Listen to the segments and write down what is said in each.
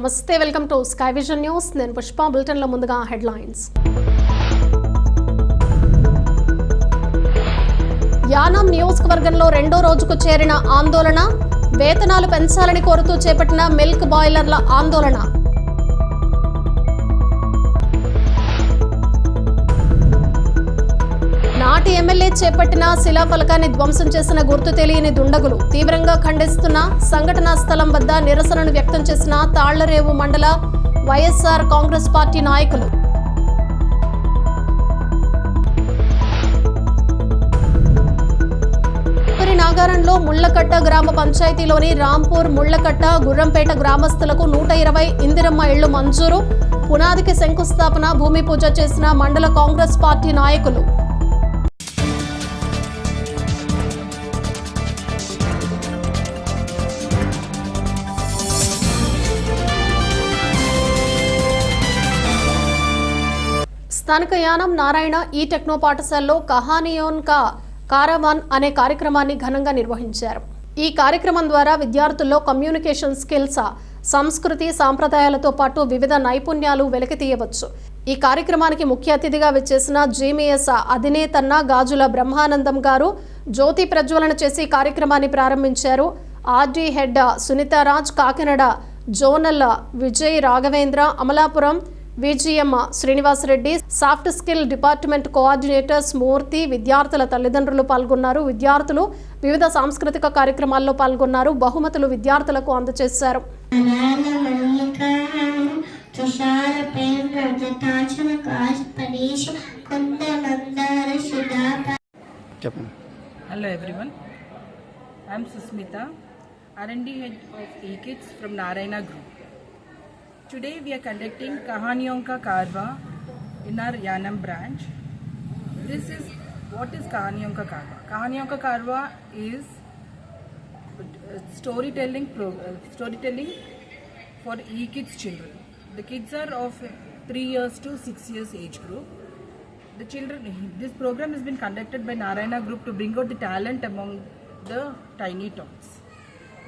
నమస్తే, welcome to sky vision news. నేను పుష్ప. బులెటిన్లో ముందుగా హెడ్లైన్స్. యానాం నియోజకవర్గంలో రెండో రోజుకు చేరిన ఆందోళన. వేతనాలు పెంచాలని కోరుతూ చేపట్టిన మిల్క్ బాయిలర్ల ఆందోళన. నాటి ఎమ్మెల్యే చేపట్టిన శిలాఫలకాన్ని ధ్వంసం చేసిన గుర్తు తెలియని దుండగులు. తీవ్రంగా ఖండిస్తున్న సంఘటనా స్థలం వద్ద నిరసనను వ్యక్తం చేసిన తాళ్లరేవు మండల వైఎస్ఆర్ కాంగ్రెస్ పార్టీ నాయకులు. నాగారంలో ముళ్లకట్ట గ్రామ పంచాయతీలోని రాంపూర్, ముళ్లకట్ట, గుర్రంపేట గ్రామస్తులకు 120 ఇందిరమ్మ ఇళ్లు మంజూరు. పునాదికి శంకుస్థాపన, భూమి పూజ చేసిన మండల కాంగ్రెస్ పార్టీ నాయకులు. స్థానిక యానం నారాయణ ఈ టెక్నో పాఠశాలలో కహానియోన్ కా కారవాన్ అనే కార్యక్రమాన్ని ఘనంగా నిర్వహించారు. ఈ కార్యక్రమం ద్వారా విద్యార్థుల్లో కమ్యూనికేషన్ స్కిల్స్, సంస్కృతి, సాంప్రదాయాలతో పాటు వివిధ నైపుణ్యాలు వెలికితీయవచ్చు. ఈ కార్యక్రమానికి ముఖ్య అతిథిగా విచ్చేసిన జీమీఎస్ అధినేతన్న గాజుల బ్రహ్మానందం గారు జ్యోతి ప్రజ్వలన చేసి కార్యక్రమాన్ని ప్రారంభించారు. RD head Sunitharaj, Kakinada zonal Vijay Raghavendra, Amalapuram VGM Srinivasareddy, soft skill department coordinators Murthy, విద్యార్థుల తల్లిదండ్రులు పాల్గొన్నారు. విద్యార్థులు వివిధ సాంస్కృతిక కార్యక్రమాల్లో పాల్గొన్నారు. బహుమతులు విద్యార్థులకు అందజేశారు. Hello everyone, I am Susmita, R&D head of eKids from Narayana Group. Today we are conducting Kahaniyon Ka Karwa in our Yanam branch. This is what is Kahaniyon Ka Karwa. Kahaniyon Ka Karwa is storytelling for eKids children. The kids are of 3 years to 6 years age group. The children, this program has been conducted by Narayana Group to bring out the talent among the tiny tots.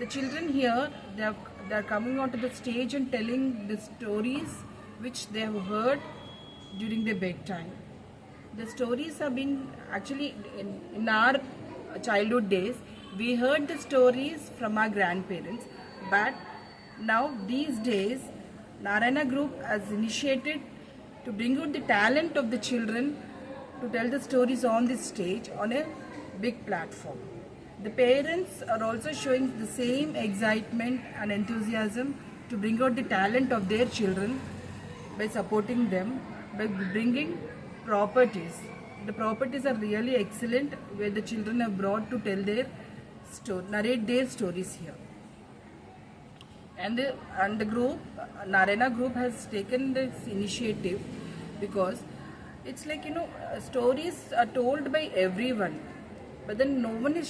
The children here, they are coming onto the stage and telling the stories which they have heard during their bedtime. The stories have been actually in our childhood days, we heard the stories from our grandparents, but now these days Narayana Group has initiated to bring out the talent of the children to tell the stories on this stage on a big platform. The parents are also showing the same excitement and enthusiasm to bring out the talent of their children by supporting them, by bringing properties. The properties are really excellent, where the children are brought to tell their story, narrate their stories here. And the group, Narayana Group, has taken this initiative because it's like, stories are told by everyone, but then no one is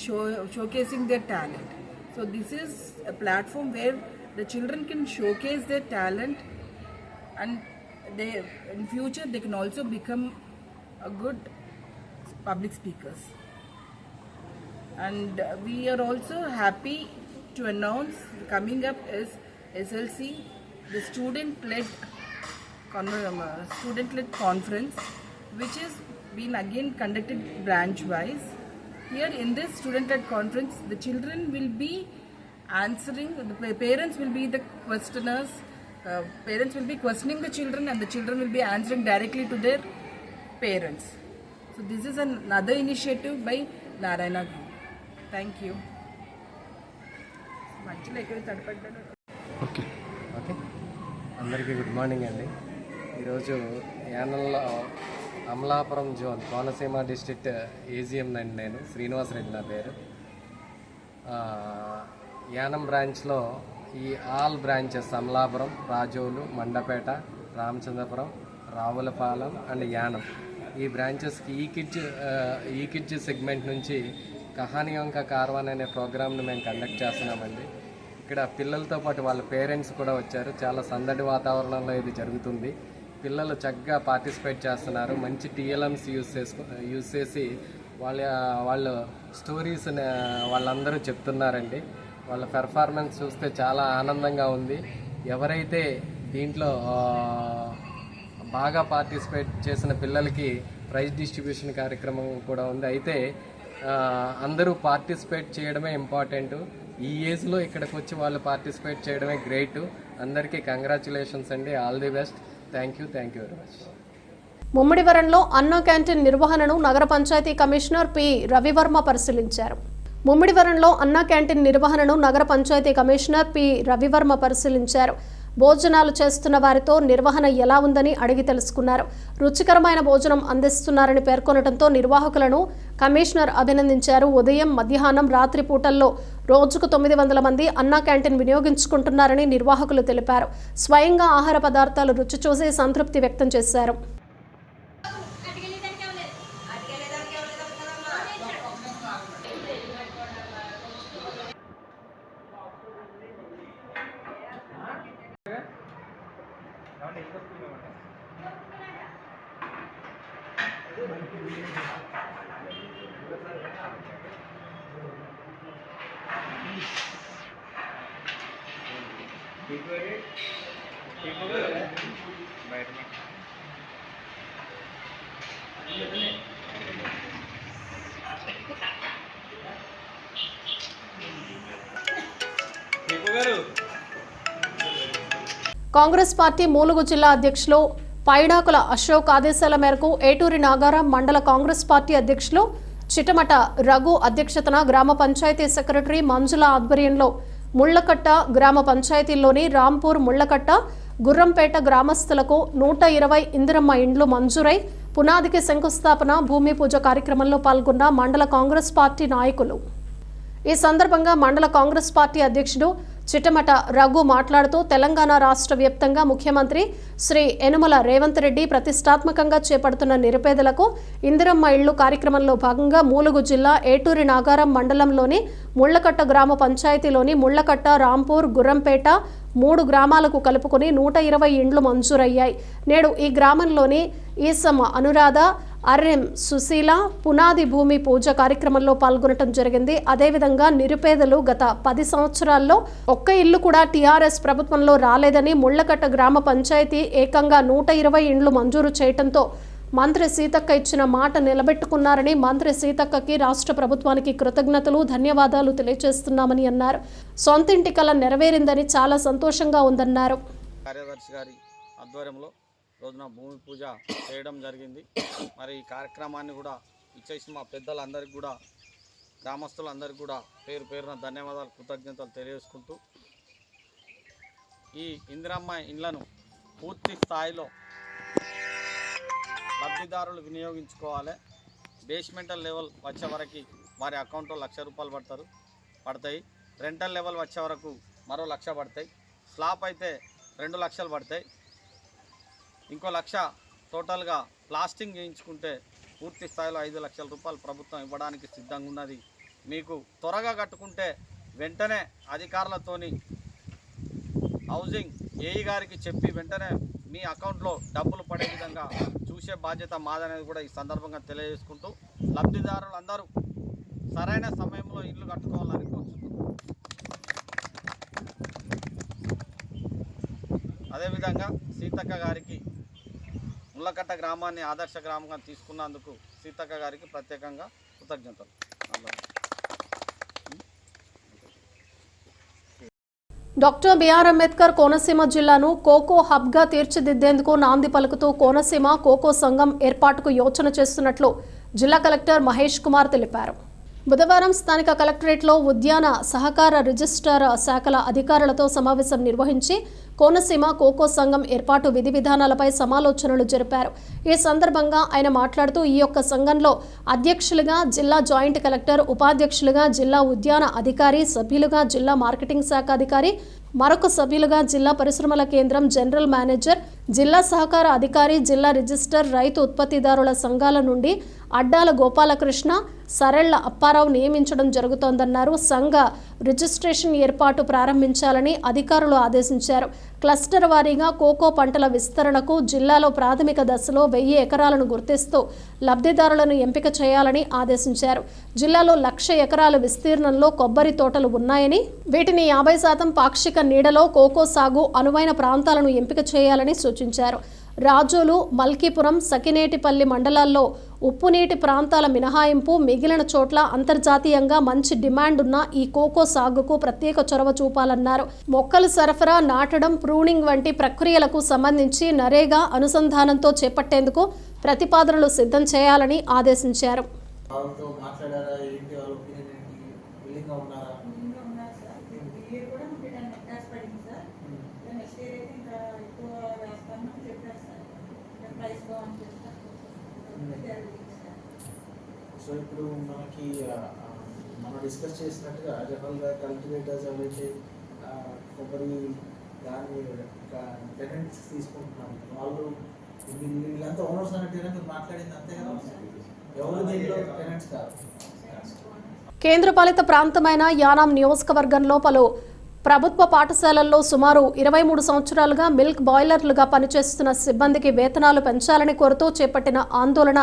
showcasing their talent. So this is a platform where the children can showcase their talent, and they in future they can also become a good public speakers. And we are also happy to announce coming up is SLC, the student-led conference, which is been again conducted branch-wise. Here in this student-led conference, the children will be answering, the parents will be the questioners, parents will be questioning the children, and the children will be answering directly to their parents. So this is another initiative by Narayana Group. Thank you. Okay అందరికీ good morning అండి. ఈరోజు యానంలో Amalapuram zone Konaseema district AGM అండి. నేను శ్రీనివాసరెడ్డి నా పేరు. యానం బ్రాంచ్లో ఈ all branches Amalapuram, Razole, Mandapeta, Ramachandrapuram, Ravulapalem and Yanam ఈ బ్రాంచెస్కి ఈ కిడ్జ్ సెగ్మెంట్ నుంచి కహానియోన్ కా కార్వాన్ అనే ప్రోగ్రామ్ని మేము కండక్ట్ చేస్తున్నామండి. ఇక్కడ పిల్లలతో పాటు వాళ్ళ పేరెంట్స్ కూడా వచ్చారు. చాలా సందడి వాతావరణంలో ఇది జరుగుతుంది. పిల్లలు చక్కగా పార్టిసిపేట్ చేస్తున్నారు. మంచి టీఎల్ఎమ్స్ యూజ్ చేసి వాళ్ళ స్టోరీస్ వాళ్ళందరూ చెప్తున్నారండి. వాళ్ళ పెర్ఫార్మెన్స్ చూస్తే చాలా ఆనందంగా ఉంది. ఎవరైతే దీంట్లో బాగా పార్టిసిపేట్ చేసిన పిల్లలకి ప్రైజ్ డిస్ట్రిబ్యూషన్ కార్యక్రమం కూడా ఉంది. అయితే అందరూ పార్టిసిపేట్ చేయడమే ఇంపార్టెంట్. ఈ ఏజ్లో ఇక్కడికి వచ్చి వాళ్ళు పార్టిసిపేట్ చేయడమే గ్రేట్. అందరికీ కంగ్రాచులేషన్స్ అండి. All the best. Thank you very much. ముమ్మిడివరంలో అన్నా క్యాంటీన్ నిర్వహణను నగర పంచాయతీ కమిషనర్ పి రవివర్మ పరిశీలించారు. ముమ్మిడివరంలో అన్నా క్యాంటీన్ నిర్వహణను నగర పంచాయతీ కమిషనర్ పి రవివర్మ పరిశీలించారు. భోజనాలు చేస్తున్న వారితో నిర్వహణ ఎలా ఉందని అడిగి తెలుసుకున్నారు. రుచికరమైన భోజనం అందిస్తున్నారని పేర్కొనడంతో నిర్వాహకులను కమిషనర్ అభినందించారు. ఉదయం, మధ్యాహ్నం, రాత్రి పూటల్లో రోజుకు 900 మంది అన్నా క్యాంటీన్ వినియోగించుకుంటున్నారని నిర్వాహకులు తెలిపారు. స్వయంగా ఆహార పదార్థాలు రుచి చూసి సంతృప్తి వ్యక్తం చేశారు. కాంగ్రెస్ పార్టీ మూలుగు జిల్లా అధ్యక్షులు పైడాకుల అశోక్ ఆదేశాల మేరకు ఏటూరి నాగారం మండల కాంగ్రెస్ పార్టీ అధ్యక్షులు చిటమట రఘు అధ్యక్షతన గ్రామ పంచాయతీ సెక్రటరీ మంజుల ఆధ్వర్యంలో ముళ్లకట్ట గ్రామ పంచాయతీల్లోని రాంపూర్, ముళ్లకట్ట, గుర్రంపేట గ్రామస్తులకు 120 ఇందిరమ్మ ఇండ్లు మంజూరై పునాదికి శంకుస్థాపన, భూమి పూజ కార్యక్రమంలో పాల్గొన్న మండల కాంగ్రెస్ పార్టీ నాయకులు. ఈ సందర్భంగా మండల కాంగ్రెస్ పార్టీ అధ్యక్షుడు చిటమట రఘు మాట్లాడుతూ తెలంగాణ రాష్ట్ర వ్యాప్తంగా ముఖ్యమంత్రి శ్రీ యనుమల రేవంత్ రెడ్డి ప్రతిష్టాత్మకంగా చేపడుతున్న నిరుపేదలకు ఇందిరమ్మ ఇళ్లు కార్యక్రమంలో భాగంగా మూలుగు జిల్లా ఏటూరి నాగారం మండలంలోని ముళ్లకట్ట గ్రామ పంచాయతీలోని ముళ్లకట్ట, రాంపూర్, గుర్రంపేట 3 గ్రామాలకు కలుపుకొని 120 ఇండ్లు మంజూరయ్యాయి. నేడు ఈ గ్రామంలోని ఈసమ్మ అనురాధ, ఆర్ఎం సుశీల పునాది భూమి పూజ కార్యక్రమంలో పాల్గొనడం జరిగింది. అదేవిధంగా నిరుపేదలు గత 10 సంవత్సరాల్లో ఒక్క ఇల్లు కూడా టీఆర్ఎస్ ప్రభుత్వంలో రాలేదని, ముళ్లకట్ట గ్రామ పంచాయతీ ఏకంగా 120 ఇండ్లు మంజూరు చేయడంతో మంత్రి సీతక్క ఇచ్చిన మాట నిలబెట్టుకున్నారని, మంత్రి సీతక్కకి రాష్ట్ర ప్రభుత్వానికి కృతజ్ఞతలు, ధన్యవాదాలు తెలియజేస్తున్నామని అన్నారు. సొంతింటి కల నెరవేరిందని చాలా సంతోషంగా ఉందన్నారు. కార్యదర్శి గారి ఆధ్వర్యంలో రోజున భూమి పూజ చేయడం జరిగింది. మరి ఈ కార్యక్రమాన్ని కూడా ఇచ్చేసి మా పెద్దలందరికీ కూడా, గ్రామస్తులందరికీ కూడా పేరు పేరున ధన్యవాదాలు, కృతజ్ఞతలు తెలియజేసుకుంటూ ఈ ఇందిరమ్మ ఇండ్లను పూర్తి స్థాయిలో లబ్ధిదారులు వినియోగించుకోవాలి. బేస్మెంటల్ లెవెల్ వచ్చే వరకు వారి అకౌంట్లో 1,00,000 రూపాయలు పడతాయి. రెంటల్ లెవెల్ వచ్చే వరకు మరో 1,00,000 పడతాయి. స్లాబ్ అయితే 2 లక్షలు పడతాయి. ఇంకో 1,00,000 టోటల్గా ప్లాస్టింగ్ చేయించుకుంటే పూర్తి స్థాయిలో 5 లక్షల రూపాయలు ప్రభుత్వం ఇవ్వడానికి సిద్ధంగా ఉన్నది. మీకు త్వరగా కట్టుకుంటే వెంటనే అధికారులతోని హౌసింగ్ ఏఈ గారికి చెప్పి వెంటనే మీ అకౌంట్లో డబ్బులు పడే విధంగా చూసే బాధ్యత మాదనేది కూడా ఈ సందర్భంగా తెలియజేసుకుంటూ లబ్ధిదారులు అందరూ సరైన సమయంలో ఇల్లు కట్టుకోవాలని కోరుతున్నాం. అదేవిధంగా సీతక్క గారికి ముళ్ళకట్ట గ్రామాన్ని ఆదర్శ గ్రామంగా తీసుకున్నందుకు సీతక్క గారికి ప్రత్యేకంగా కృతజ్ఞతలు. డాక్టర్ బిఆర్ అంబేద్కర్ కోనసీమ జిల్లాను కోకో హబ్గా తీర్చిదిద్దేందుకు నాంది పలుకుతూ కోనసీమ కోకో సంఘం ఏర్పాటుకు యోచన చేస్తున్నట్లు జిల్లా కలెక్టర్ మహేష్ కుమార్ తెలిపారు. బుధవారం స్థానిక కలెక్టరేట్లో ఉద్యాన సహకార రిజిస్ట్రార్ శాఖల అధికారులతో సమావేశం నిర్వహించి కోనసీమ కోకో సంఘం ఏర్పాటు విధి విధానాలపై సమాలోచనలు జరిపారు. ఈ సందర్భంగా ఆయన మాట్లాడుతూ ఈ యొక్క సంఘంలో అధ్యక్షులుగా జిల్లా జాయింట్ కలెక్టర్, ఉపాధ్యక్షులుగా జిల్లా ఉద్యాన అధికారి, సభ్యులుగా జిల్లా మార్కెటింగ్ శాఖ అధికారి, మరొక సభ్యులుగా జిల్లా పరిశ్రమల కేంద్రం జనరల్ మేనేజర్, జిల్లా సహకార అధికారి, జిల్లా రిజిస్టర్, రైతు ఉత్పత్తిదారుల సంఘాల నుండి అడ్డాల గోపాలకృష్ణ, సరెళ్ల అప్పారావు నియమించడం జరుగుతోందన్నారు. సంఘ రిజిస్ట్రేషన్ ఏర్పాటు ప్రారంభించాలని అధికారులు ఆదేశించారు. క్లస్టర్ వారీగా కోకో పంటల విస్తరణకు జిల్లాలో ప్రాథమిక దశలో 1000 ఎకరాలను గుర్తిస్తూ లబ్ధిదారులను ఎంపిక చేయాలని ఆదేశించారు. జిల్లాలో 1,00,000 ఎకరాల విస్తీర్ణంలో కొబ్బరి తోటలు ఉన్నాయని, వీటిని 50% పాక్షిక నీడలో కోకో సాగు అనువైన ప్రాంతాలను ఎంపిక చేయాలని సూచించారు. రాజోలు, మల్కీపురం, సకినేటిపల్లి మండలాల్లో ఉప్పునీటి ప్రాంతాల మినహాయింపు, మిగిలిన చోట్ల అంతర్జాతీయంగా మంచి డిమాండ్ ఉన్న ఈ కోకో సాగుకు ప్రత్యేక చొరవ చూపాలన్నారు. మొక్కలు సరఫరా, నాటడం, ప్రూనింగ్ వంటి ప్రక్రియలకు సంబంధించి నరేగా అనుసంధానంతో చేపట్టేందుకు ప్రతిపాదనలు సిద్ధం చేయాలని ఆదేశించారు. సో ఇప్పుడు మనకి మనం డిస్కస్ చేసినట్టుగా జనరల్గా కల్టివేటర్స్ ఎవరైతే కొబ్బరి దాన్ని టెనెంట్స్ తీసుకుంటున్నాం వాళ్ళు వీళ్ళంతా ఓనర్స్ అన్నట్టుగా మీరు మాట్లాడింది అంతే కదా, ఎవరు దీనిలో టెనెంట్స్ కాదు. కేంద్రపాలిత ప్రాంతమైన యానాం నియోజకవర్గంలో పలు ప్రభుత్వ పాఠశాలల్లో సుమారు 23 సంవత్సరాలుగా మిల్క్ బాయిలర్లుగా పనిచేస్తున్న సిబ్బందికి వేతనాలు పెంచాలని కోరుతూ చేపట్టిన ఆందోళన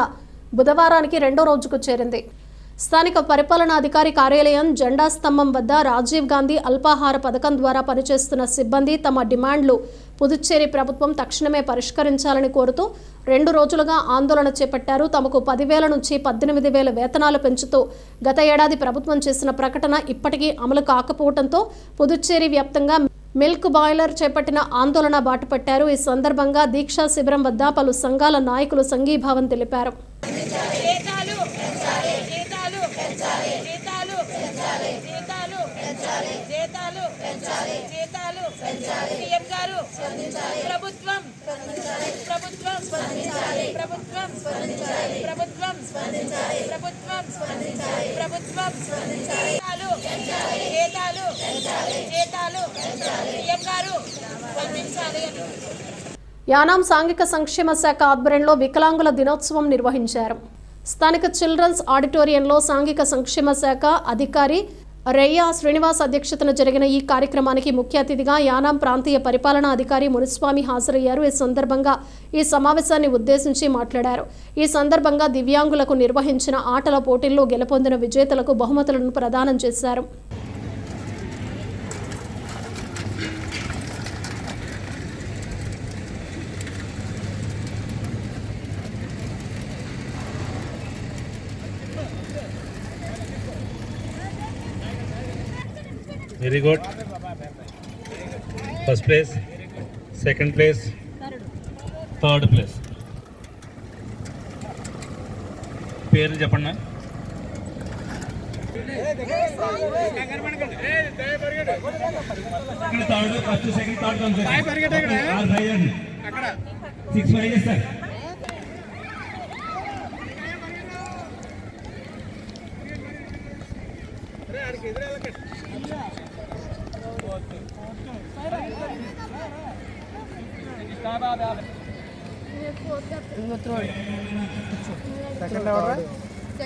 బుధవారానికి 2వ రోజుకు చేరింది. స్థానిక పరిపాలనాధికారి కార్యాలయం జెండా స్తంభం వద్ద రాజీవ్ గాంధీ అల్పాహార పథకం ద్వారా పనిచేస్తున్న సిబ్బంది తమ డిమాండ్లు పుదుచ్చేరి ప్రభుత్వం తక్షణమే పరిష్కరించాలని కోరుతూ 2 రోజులుగా ఆందోళన చేపట్టారు. తమకు 10,000 నుంచి 18,000 వేతనాలు పెంచుతూ గత ఏడాది ప్రభుత్వం చేసిన ప్రకటన ఇప్పటికీ అమలు కాకపోవడంతో పుదుచ్చేరి వ్యాప్తంగా మిల్క్ బాయిలర్ చేపట్టిన ఆందోళన బాటపట్టారు. ఈ సందర్భంగా దీక్షా శిబిరం వద్ద పలు సంఘాల నాయకులు సంఘీభావం తెలిపారు. యానాం సాంఘిక సంక్షేమ శాఖ ఆధ్వర్యంలో వికలాంగుల దినోత్సవం నిర్వహించారు. స్థానిక చిల్డ్రన్స్ ఆడిటోరియంలో సాంఘిక సంక్షేమ శాఖ అధికారి రెయ్యా శ్రీనివాస్ అధ్యక్షతన జరిగిన ఈ కార్యక్రమానికి ముఖ్య అతిథిగా యానాం ప్రాంతీయ పరిపాలనా అధికారి మునిస్వామి హాజరయ్యారు. ఈ సందర్భంగా ఈ సమావేశాన్ని ఉద్దేశించి మాట్లాడారు. ఈ సందర్భంగా దివ్యాంగులకు నిర్వహించిన ఆటల పోటీల్లో గెలుపొందిన విజేతలకు బహుమతులను ప్రదానం చేశారు. Very good. First place, second place, third place. పేరు చెప్పండి. థర్డ్, ఫస్ట్, సెకండ్, థర్డ్ అక్కడ 6 పరిగెత్తారు.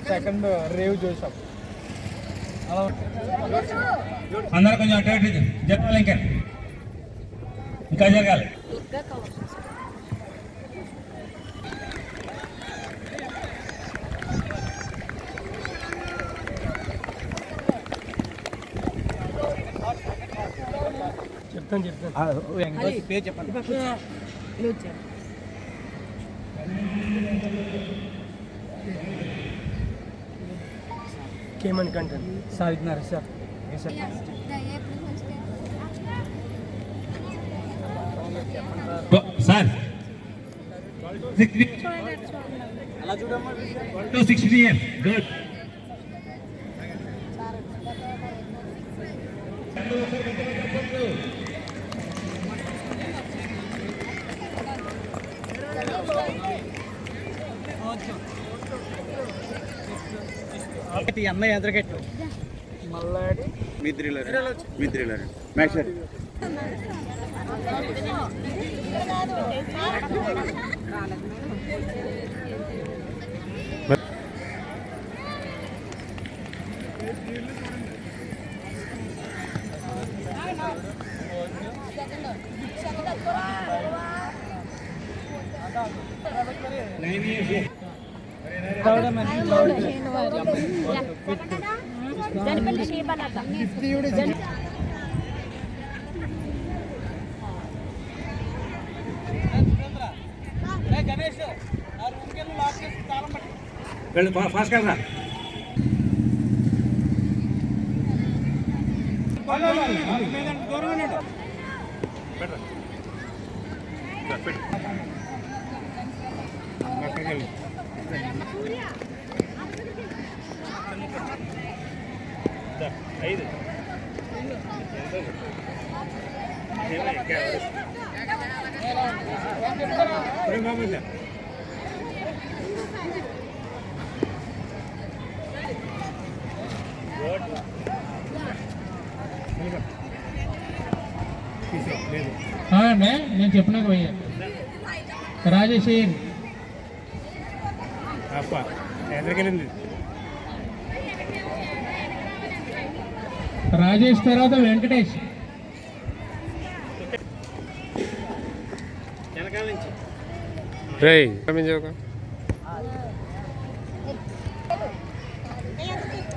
సెకండ్ రేవ్ చూసాం. అందరూ కొంచెం అటు జరగాలి, ఇంకా జరగాలి. చెప్తాను పేరు చెప్పండి. కేమన్ కంటెంట్ సాధిస్తున్నారు సార్. Sir 260 years. Good. అన్నయ్య ఎదురుగట్టు మల్లాడి మిద్రిలర్ మేషర్ ఫాస్ట్ కదా నేను చెప్పినాక పోయా రాజేష్ ఎదురుకెళ్ళింది రాజేష్ తర్వాత వెంకటేష్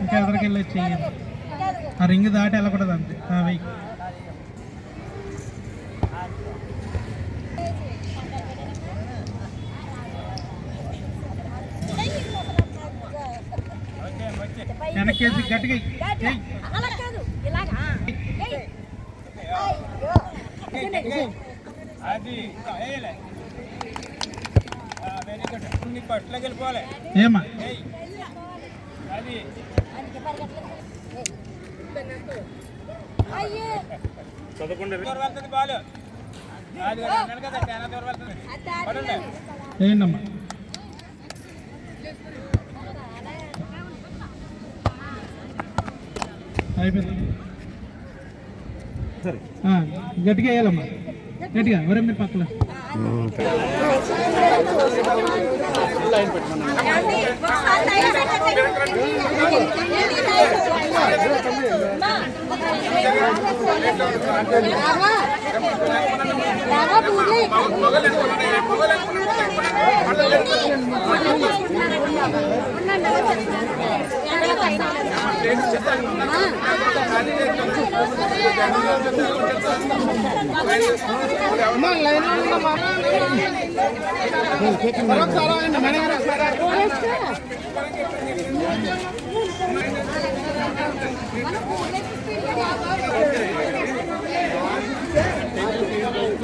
ఇంకా ఎదురుకి వెళ్ళొచ్చి ఆ రింగ్ దాటి వెళ్ళకూడదు అంతే వెయ్యి వెనకేసి గట్టిగా అది వెరీ గుడ్ నీకు అట్లా వెళ్ళిపోవాలి ఏమా అది చదవకుండా దూరం వెళ్తుంది బాలు అది అన్నాడు కదా చాలా దూరం వెళ్తుంది పడండి ఏంటమ్మా అయిపోయింది సరే గట్టిగా వేయాలమ్మా గట్టిగా ఎవరే మీరు పక్కన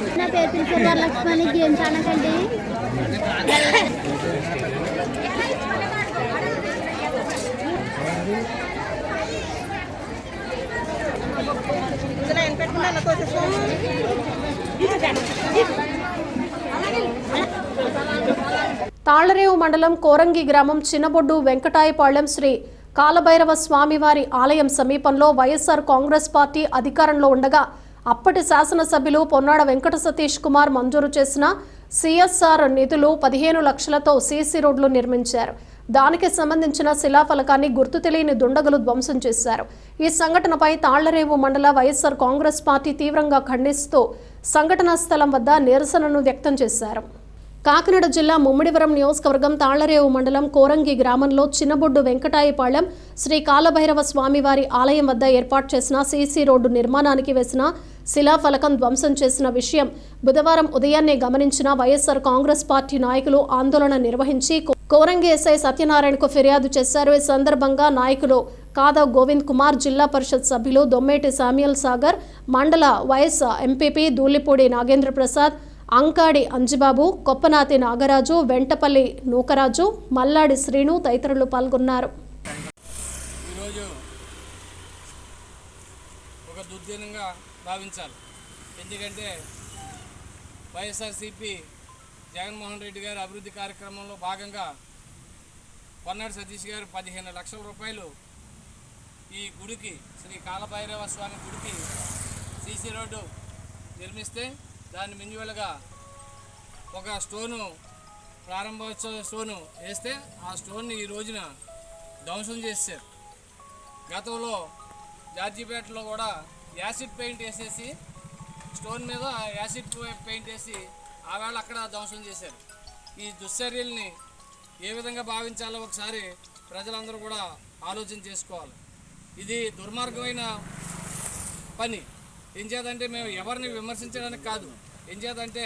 నా పేరు ప్రిన్సిపల్ వరలక్ష్మణి గేమ్స్ ఆడకండి తాళ్లరేవు మండలం కోరంగి గ్రామం చిన్నబొడ్డు వెంకటాయపాళ్యం శ్రీ కాలభైరవ స్వామివారి ఆలయం సమీపంలో వైఎస్ఆర్ కాంగ్రెస్ పార్టీ అధికారంలో ఉండగా అప్పటి శాసనసభ్యులు పొన్నాడ వెంకట సతీష్ కుమార్ మంజూరు చేసిన సిఎస్ఆర్ నిధులు 15 లక్షలతో సీసీ రోడ్లు నిర్మించారు. దానికి సంబంధించిన శిలాఫలకాన్ని గుర్తు తెలియని దుండగులు ధ్వంసం చేశారు. ఈ సంఘటనపై తాళ్లరేవు మండల వైఎస్ఆర్ కాంగ్రెస్ పార్టీ తీవ్రంగా ఖండిస్తూ సంఘటనా స్థలం వద్ద నిరసనను వ్యక్తం చేశారు. కాకినాడ జిల్లా ముమ్మిడివరం నియోజకవర్గం తాళ్లరేవు మండలం కోరంగి గ్రామంలో చిన్నబొడ్డు వెంకటాయపాళ్యం శ్రీ కాలభైరవ స్వామివారి ఆలయం వద్ద ఏర్పాటు చేసిన సీసీ రోడ్డు నిర్మాణానికి వేసిన శిలాఫలకం ధ్వంసం చేసిన విషయం బుధవారం ఉదయాన్నే గమనించిన వైఎస్ఆర్ కాంగ్రెస్ పార్టీ నాయకులు ఆందోళన నిర్వహించి కోరంగి ఎస్ఐ సత్యనారాయణకు ఫిర్యాదు చేశారు. ఈ సందర్భంగా నాయకులు కాదవ్ గోవింద్ కుమార్, జిల్లా పరిషత్ సభ్యులు దొమ్మేటి శామ్యుల్ సాగర్, మండల వైఎస్ ఎంపీపీ దూలిపూడి నాగేంద్ర ప్రసాద్, అంకాడి అంజిబాబు, కొప్పనాతి నాగరాజు, వెంటపల్లి నూకరాజు, మల్లాడి శ్రీను తదితరులు పాల్గొన్నారు. ఈరోజు ఒక దుర్దినంగా భావించాలి. ఎందుకంటే వైఎస్ఆర్సీపీ జగన్మోహన్ రెడ్డి గారి అభివృద్ధి కార్యక్రమంలో భాగంగా పొన్నాడు సతీష్ గారు 15 లక్షల రూపాయలు ఈ గుడికి, శ్రీ కాలభైరవ స్వామి గుడికి సీసీ రోడ్డు నిర్మిస్తే దాన్ని మింజువలుగా ఒక స్టోను, ప్రారంభోత్సవ స్టోను వేస్తే ఆ స్టోన్ని ఈ రోజున ధ్వంసం చేశారు. గతంలో జార్జిపేటలో కూడా యాసిడ్ పెయింట్ వేసేసి స్టోన్ మీద యాసిడ్ పెయింట్ వేసి ఆవేళ అక్కడ ధ్వంసం చేశారు. ఈ దుశ్చర్యల్ని ఏ విధంగా భావించాలో ఒకసారి ప్రజలందరూ కూడా ఆలోచన చేసుకోవాలి. ఇది దుర్మార్గమైన పని. ఏం చేద్దంటే మేము ఎవరిని విమర్శించడానికి కాదు, ఏం చేద్దంటే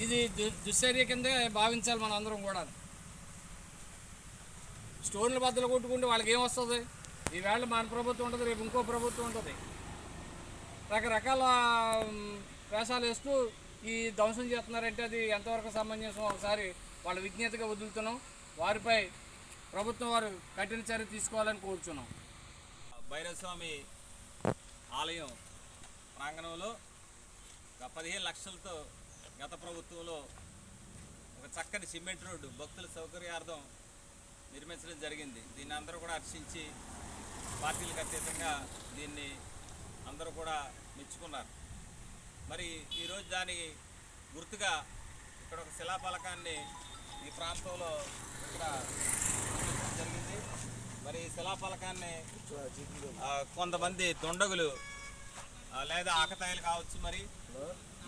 ఇది దుశ్చర్య కిందే భావించాలి మన అందరం కూడా. స్టోన్లు బద్దలు కొట్టుకుంటే వాళ్ళకి ఏమొస్తుంది? ఈవేళ మన ప్రభుత్వం ఉంటుంది, రేపు ఇంకో ప్రభుత్వం ఉంటుంది. రకరకాల వేషాలు వేస్తూ ఈ ధ్వంసం చేస్తున్నారంటే అది ఎంతవరకు సమంజసం ఒకసారి వాళ్ళ విజ్ఞతగా వదులుతున్నాం. వారిపై ప్రభుత్వం వారు కఠిన చర్య తీసుకోవాలని కోరుచున్నాం. భైరవస్వామి ఆలయం ప్రాంగణంలో 15 లక్షలతో గత ప్రభుత్వంలో ఒక చక్కటి సిమెంట్ రోడ్డు భక్తుల సౌకర్యార్థం నిర్మించడం జరిగింది. దీన్ని అందరూ కూడా హర్షించి పార్టీలకు అతీతంగా దీన్ని అందరూ కూడా మెచ్చుకున్నారు. మరి ఈరోజు దానికి గుర్తుగా ఇక్కడ ఒక శిలాఫలకాన్ని ఈ ప్రాంతంలో ఇక్కడ జరిగింది. మరి ఈ శిలాఫలకాన్ని కొంతమంది దుండగులు లేదా ఆకతాయిలు కావచ్చు, మరి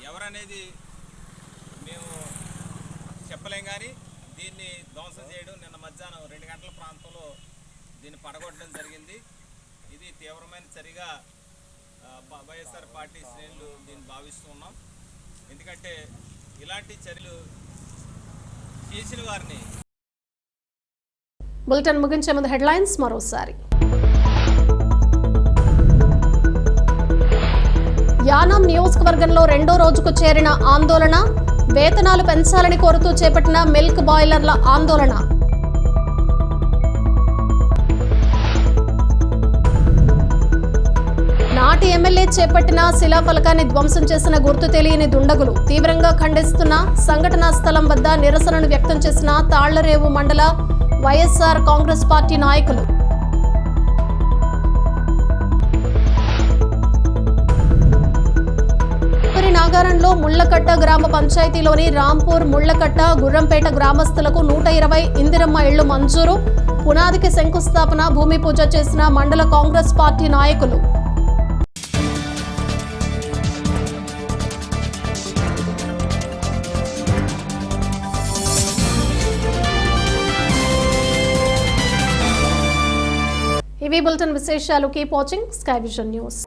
ఎవరనేది మేము చెప్పలేం, కానీ దీన్ని ధ్వంసం చేయడం నిన్న మధ్యాహ్నం 2 గంటల ప్రాంతంలో దీన్ని పడగొట్టడం జరిగింది. ఇది తీవ్రమైన చర్యగా వైఎస్ఆర్ పార్టీ శ్రేణులు దీన్ని భావిస్తూ ఉన్నాం. ఎందుకంటే ఇలాంటి చర్యలు చేసిన వారిని. బులెటిన్ ముగించే ముందు హెడ్లైన్స్ మరోసారి. యానాం నియోజకవర్గంలో 2వ రోజుకు చేరిన ఆందోళన, వేతనాలు పెంచాలని కోరుతూ చేపట్టిన మిల్క్ బాయిలర్ల ఆందోళన. నాటి ఎమ్మెల్యే చేపట్టిన శిలాఫలకాన్ని ధ్వంసం చేసిన గుర్తు తెలియని దుండగులు తీవ్రంగా ఖండిస్తున్న సంఘటనా స్థలం వద్ద నిరసనను వ్యక్తం చేసిన తాళ్లరేవు మండల వైఎస్ఆర్ కాంగ్రెస్ పార్టీ నాయకులు. నాగారంలో ముళ్లకట్ట గ్రామ పంచాయతీలోని రాంపూర్, ముళ్లకట్ట, గుర్రంపేట గ్రామస్తులకు 120 ఇందిరమ్మ ఇళ్లు మంజూరు. పునాదికి శంకుస్థాపన, భూమి పూజ చేసిన మండల కాంగ్రెస్ పార్టీ నాయకులు. ఇవి బులెటిన్ విశేషాలు. Keep watching sky vision news.